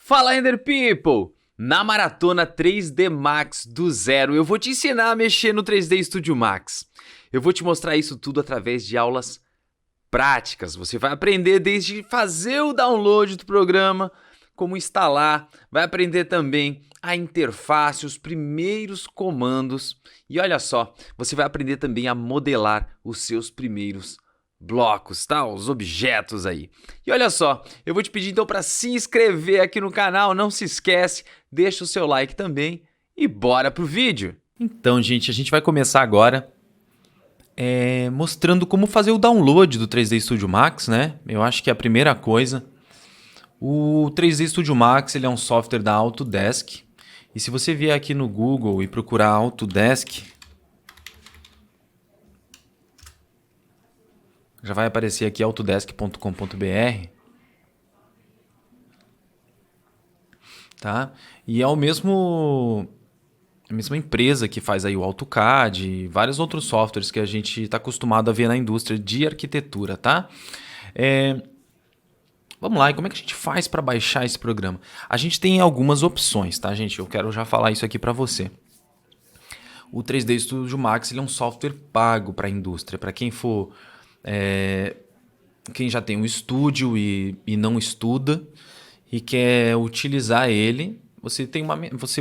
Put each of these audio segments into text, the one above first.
Fala, Render People! Na maratona 3D Max do zero, eu vou te ensinar a mexer no 3D Studio Max. Eu vou te mostrar isso tudo através de aulas práticas. Você vai aprender desde fazer o download do programa, como instalar, vai aprender também a interface, os primeiros comandos. E olha só, você vai aprender também a modelar os seus primeiros blocos, tá? Os objetos aí. E olha só, eu vou te pedir então para se inscrever aqui no canal, não se esquece, deixa o seu like também e bora pro vídeo. Então, gente, a gente vai começar agora mostrando como fazer o download do 3D Studio Max, né? Eu acho que é a primeira coisa. O 3D Studio Max ele é um software da Autodesk. E se você vier aqui no Google e procurar Autodesk, já vai aparecer aqui autodesk.com.br, tá? E é a mesma empresa que faz aí o AutoCAD e vários outros softwares que a gente está acostumado a ver na indústria de arquitetura, tá? Vamos lá, e como é que a gente faz para baixar esse programa? A gente tem algumas opções, tá, gente? Eu quero já falar isso aqui para você. O 3D Studio Max ele é um software pago para a indústria, para quem for... quem já tem um estúdio e não estuda e quer utilizar ele, você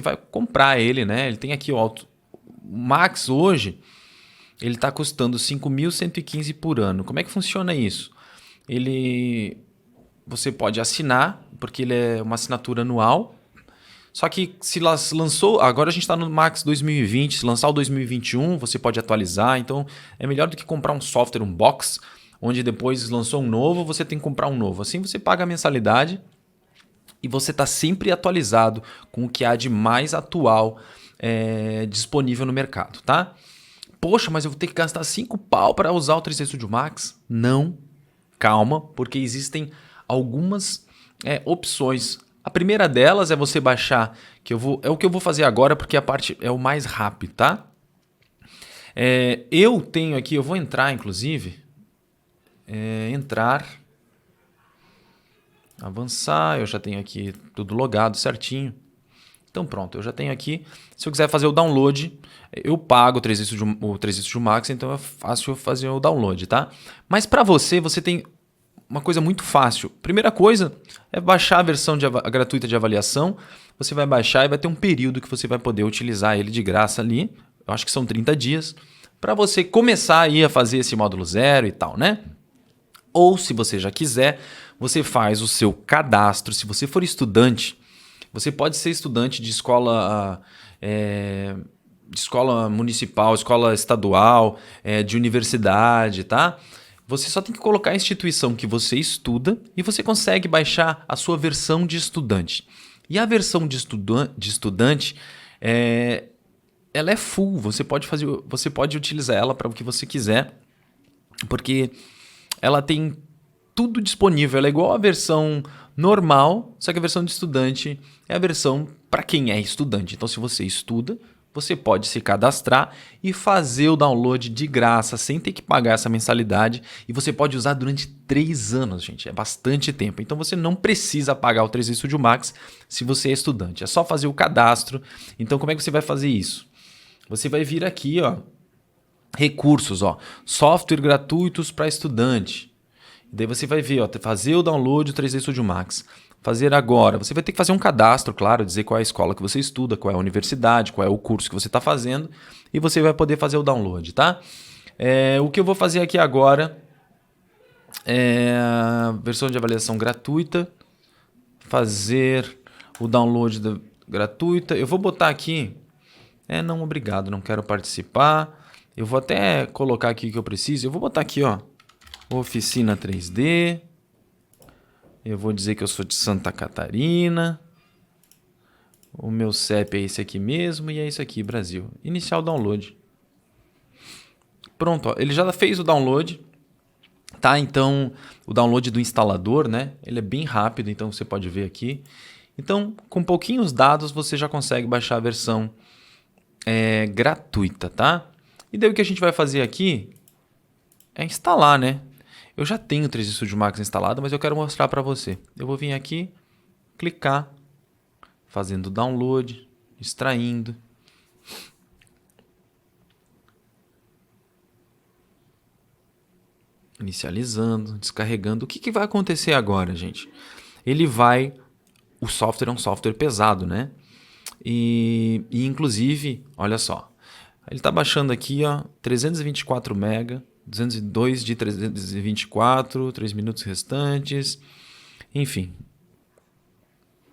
vai comprar ele, né? Ele tem aqui o Max hoje, ele está custando 5.115 por ano. Como é que funciona isso? Você pode assinar, porque ele é uma assinatura anual. Só que se lançou, agora a gente está no Max 2020, se lançar o 2021, você pode atualizar. Então é melhor do que comprar um software, um box, onde depois lançou um novo, você tem que comprar um novo. Assim você paga a mensalidade e você está sempre atualizado com o que há de mais atual disponível no mercado, tá? Poxa, mas eu vou ter que gastar 5 pau para usar o 3D Studio Max? Não, calma, porque existem algumas opções. A primeira delas é você baixar, é o que eu vou fazer agora, porque a parte é o mais rápido, tá? Eu tenho aqui, eu vou entrar, inclusive, entrar, avançar, eu já tenho aqui tudo logado certinho. Então pronto, eu já tenho aqui. Se eu quiser fazer o download, eu pago o 3D Studio Max, então é fácil fazer o download, tá? Mas para você tem uma coisa muito fácil. Primeira coisa é baixar a versão gratuita de avaliação. Você vai baixar e vai ter um período que você vai poder utilizar ele de graça ali. Eu acho que são 30 dias. Para você começar aí a fazer esse módulo zero e tal, né? Ou se você já quiser, você faz o seu cadastro. Se você for estudante, você pode ser estudante de escola municipal, escola estadual, de universidade, tá? Você só tem que colocar a instituição que você estuda e você consegue baixar a sua versão de estudante. E a versão de estudante, ela é full. Você pode utilizar ela para o que você quiser, porque ela tem tudo disponível. Ela é igual a versão normal, só que a versão de estudante é a versão para quem é estudante. Então, se você estuda, você pode se cadastrar e fazer o download de graça, sem ter que pagar essa mensalidade. E você pode usar durante 3 anos, gente. É bastante tempo. Então você não precisa pagar o 3D Studio Max se você é estudante. É só fazer o cadastro. Então como é que você vai fazer isso? Você vai vir aqui, ó, recursos, ó, software gratuitos para estudante. Daí você vai ver, ó, fazer o download do 3D Studio Max. Fazer agora. Você vai ter que fazer um cadastro, claro, dizer qual é a escola que você estuda, qual é a universidade, qual é o curso que você está fazendo e você vai poder fazer o download, tá? O que eu vou fazer aqui agora é a versão de avaliação gratuita, fazer o download gratuita. Eu vou botar aqui, não, obrigado, não quero participar. Eu vou até colocar aqui o que eu preciso. Eu vou botar aqui, ó, oficina 3D. Eu vou dizer que eu sou de Santa Catarina. O meu CEP é esse aqui mesmo e é isso aqui, Brasil. Iniciar o download. Pronto, ó, ele já fez o download. Tá, então o download do instalador, né? Ele é bem rápido, então você pode ver aqui. Então, com pouquinhos dados, você já consegue baixar a versão gratuita, tá? E daí o que a gente vai fazer aqui é instalar, né? Eu já tenho o 3D Studio Max instalado, mas eu quero mostrar para você. Eu vou vir aqui, clicar fazendo download, extraindo. Inicializando, descarregando. O que vai acontecer agora, gente? O software é um software pesado, né? E inclusive, olha só, ele está baixando aqui, ó, 324 MB, 202 de 324, 3 minutos restantes, enfim.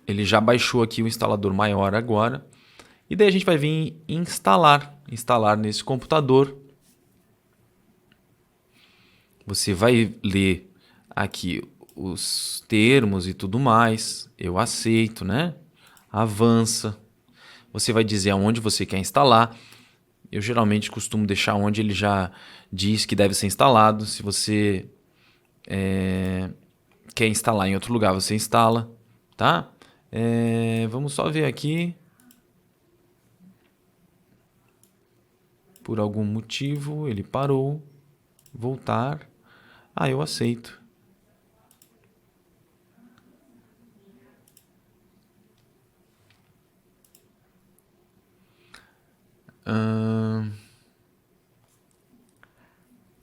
Ele já baixou aqui o instalador maior agora. E daí a gente vai vir instalar nesse computador. Você vai ler aqui os termos e tudo mais. Eu aceito, né? Avança. Você vai dizer aonde você quer instalar. Eu geralmente costumo deixar onde ele já diz que deve ser instalado. Se você quer instalar em outro lugar, você instala, tá? Vamos só ver aqui. Por algum motivo ele parou. Voltar. Eu aceito.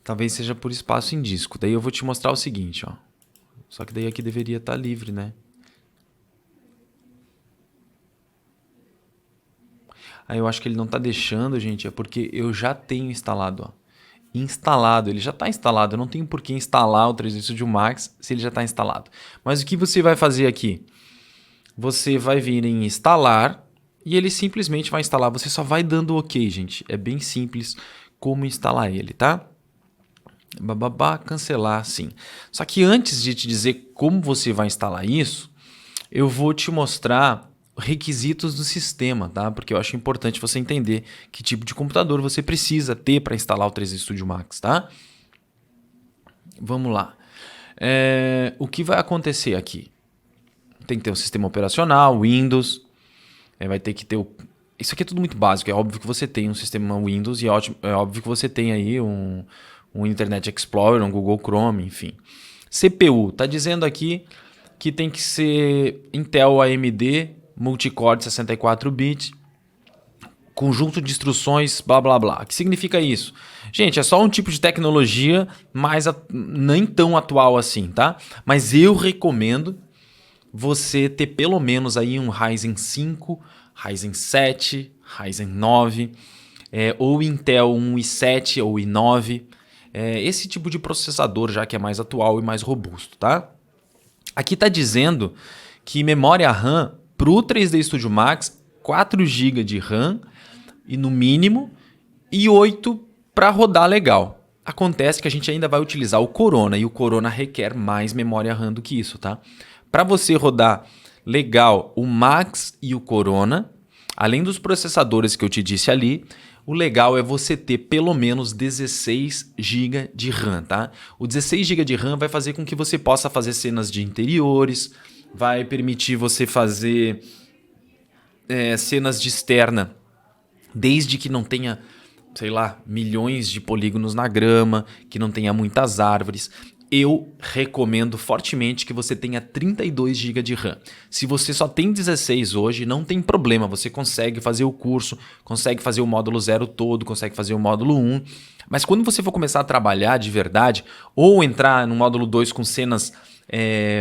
Talvez seja por espaço em disco. Daí eu vou te mostrar o seguinte, ó. Só que daí aqui deveria estar livre, né? Aí eu acho que ele não está deixando, gente, é porque eu já tenho instalado, ó. Instalado, ele já está instalado. Eu não tenho por que instalar o 3D Studio Max se ele já está instalado. Mas o que você vai fazer aqui? Você vai vir em instalar e ele simplesmente vai instalar. Você só vai dando OK, gente. É bem simples como instalar ele, tá? Cancelar, sim. Só que antes de te dizer como você vai instalar isso, eu vou te mostrar requisitos do sistema, tá? Porque eu acho importante você entender que tipo de computador você precisa ter para instalar o 3D Studio Max, tá? Vamos lá. O que vai acontecer aqui? Tem que ter um sistema operacional, Windows, vai ter que ter Isso aqui é tudo muito básico, é óbvio que você tem um sistema Windows e é óbvio que você tem aí um Internet Explorer, um Google Chrome, enfim. CPU, tá dizendo aqui que tem que ser Intel AMD, multicore 64 bits, conjunto de instruções, blá blá blá. O que significa isso? Gente, é só um tipo de tecnologia nem tão atual assim, tá? Mas eu recomendo você ter pelo menos aí um Ryzen 5, Ryzen 7, Ryzen 9, ou Intel um i7 ou i9. Esse tipo de processador já que é mais atual e mais robusto, tá? Aqui está dizendo que memória RAM para o 3D Studio Max, 4 GB de RAM e no mínimo, e 8 para rodar legal. Acontece que a gente ainda vai utilizar o Corona e o Corona requer mais memória RAM do que isso, tá? Para você rodar legal o Max e o Corona, além dos processadores que eu te disse ali, o legal é você ter pelo menos 16 GB de RAM, tá? O 16 GB de RAM vai fazer com que você possa fazer cenas de interiores, vai permitir você fazer cenas de externa, desde que não tenha, sei lá, milhões de polígonos na grama, que não tenha muitas árvores. Eu recomendo fortemente que você tenha 32 GB de RAM. Se você só tem 16 hoje, não tem problema. Você consegue fazer o curso, consegue fazer o módulo 0 todo, consegue fazer o módulo 1. Mas quando você for começar a trabalhar de verdade, ou entrar no módulo 2 com cenas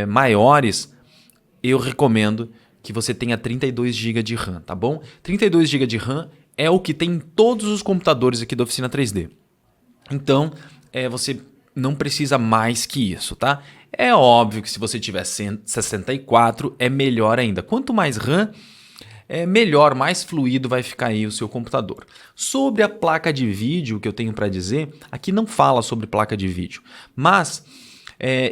maiores, eu recomendo que você tenha 32 GB de RAM, tá bom? 32 GB de RAM é o que tem em todos os computadores aqui da Oficina 3D. Então, você não precisa mais que isso, tá? É óbvio que se você tiver 64 é melhor ainda. Quanto mais RAM, melhor, mais fluido vai ficar aí o seu computador. Sobre a placa de vídeo, o que eu tenho para dizer, aqui não fala sobre placa de vídeo. Mas,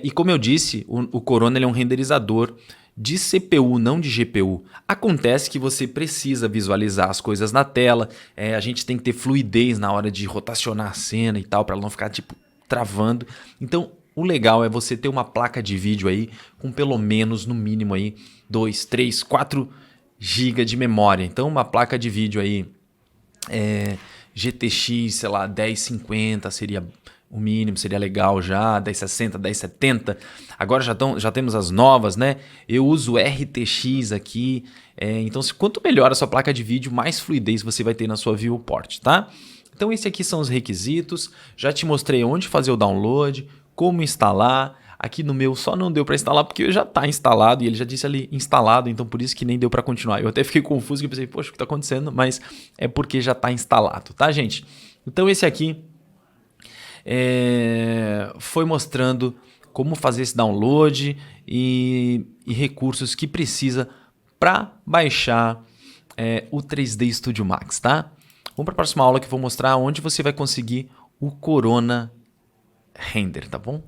e como eu disse, o Corona ele é um renderizador de CPU, não de GPU. Acontece que você precisa visualizar as coisas na tela, a gente tem que ter fluidez na hora de rotacionar a cena e tal, para ela não ficar tipo travando. Então, o legal é você ter uma placa de vídeo aí com pelo menos, no mínimo aí, 2, 3, 4 GB de memória. Então, uma placa de vídeo aí GTX, sei lá, 1050 seria O mínimo seria legal já, 1060, 1070. Agora já temos as novas, né? Eu uso o RTX aqui. Então, quanto melhor a sua placa de vídeo, mais fluidez você vai ter na sua viewport, tá? Então, esses aqui são os requisitos. Já te mostrei onde fazer o download, como instalar. Aqui no meu só não deu para instalar porque já está instalado e ele já disse ali instalado, então por isso que nem deu para continuar. Eu até fiquei confuso e pensei, poxa, o que está acontecendo? Mas é porque já está instalado, tá, gente? Então esse aqui foi mostrando como fazer esse download e recursos que precisa para baixar o 3D Studio Max, tá? Vamos para a próxima aula que eu vou mostrar onde você vai conseguir o Corona Render, tá bom?